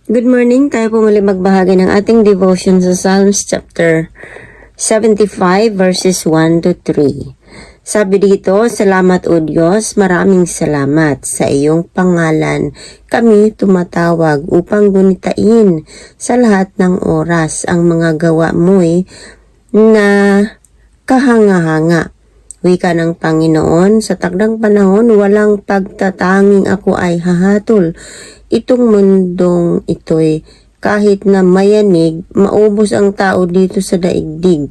Good morning, tayo po muli magbahagi ng ating devotion sa Psalms chapter 75 verses 1 to 3. Sabi dito, salamat o Diyos, maraming salamat sa iyong pangalan. Kami tumatawag upang gunitain sa lahat ng oras ang mga gawa mo'y na kahanga-hanga. Wika ng Panginoon, sa takdang panahon, walang pagtatanging ako ay hahatol. Itong mundong ito'y kahit na mayanig, maubos ang tao dito sa daigdig.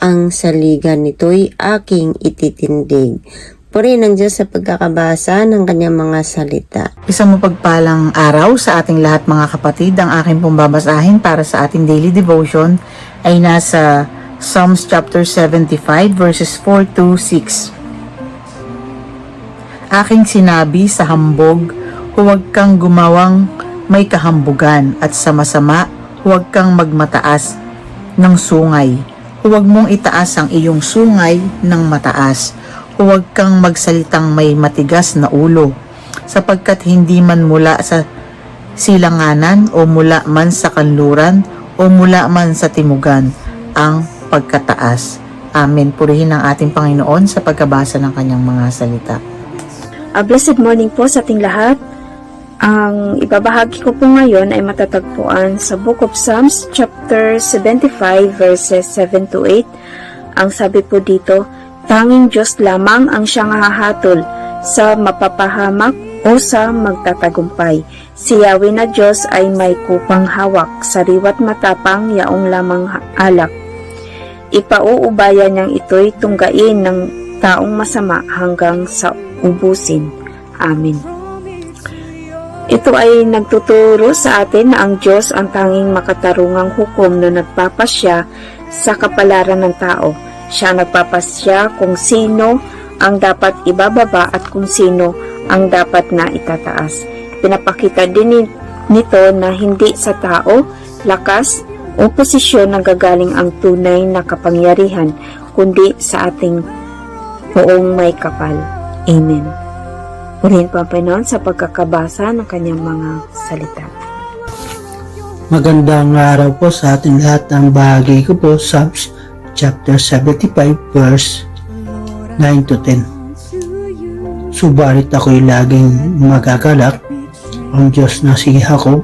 Ang saligan nito'y aking ititindig. Purihin ng Diyos sa pagkakabasa ng kanyang mga salita. Isang mapagpalang araw sa ating lahat mga kapatid. Ang aking pong babasahin para sa ating daily devotion ay nasa Psalms chapter 75 verses 4 to 6. Aking sinabi sa hambog, huwag kang gumawang may kahambugan, at sa masama, huwag kang magmataas ng sungay. Huwag mong itaas ang iyong sungay ng mataas. Huwag kang magsalitang may matigas na ulo, sapagkat hindi man mula sa silanganan o mula man sa kanluran o mula man sa timugan ang pagkataas. Amen. Purihin ang ating Panginoon sa pagkabasa ng kanyang mga salita. Blessed morning po sa ating lahat. Ang ibabahagi ko po ngayon ay matatagpuan sa Book of Psalms chapter 75 verses 7 to 8. Ang sabi po dito, tanging Diyos lamang ang siyang hahatol sa mapapahamak o sa magtatagumpay. Si Yahweh na Diyos ay may kupang hawak, sariwa't matapang yaong lamang alak. Ipauubaya niyang ito'y tunggain ng taong masama hanggang sa ubusin. Amen. Ito ay nagtuturo sa atin na ang Diyos ang tanging makatarungang hukom na nagpapasya sa kapalaran ng tao. Siya nagpapasya kung sino ang dapat ibababa at kung sino ang dapat na itataas. Pinapakita din nito na hindi sa tao, lakas o posisyon nanggagaling ang tunay na kapangyarihan, kundi sa ating poong may kapal. Amen. Purihin po ang Panginoon sa pagkakabasa ng kanyang mga salita. Magandang araw po sa ating lahat. Ang bahagi ko po, Psalms chapter 75 verse 9 to 10. Subalit ako'y laging magagalak, ang Diyos na si Jacob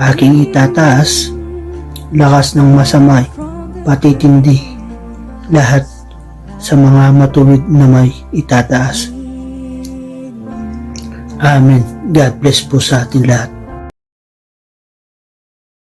aking itataas. Lakas ng masamay patitindi, lahat sa mga matuwid na may itataas. Amen. God bless po sa ating lahat.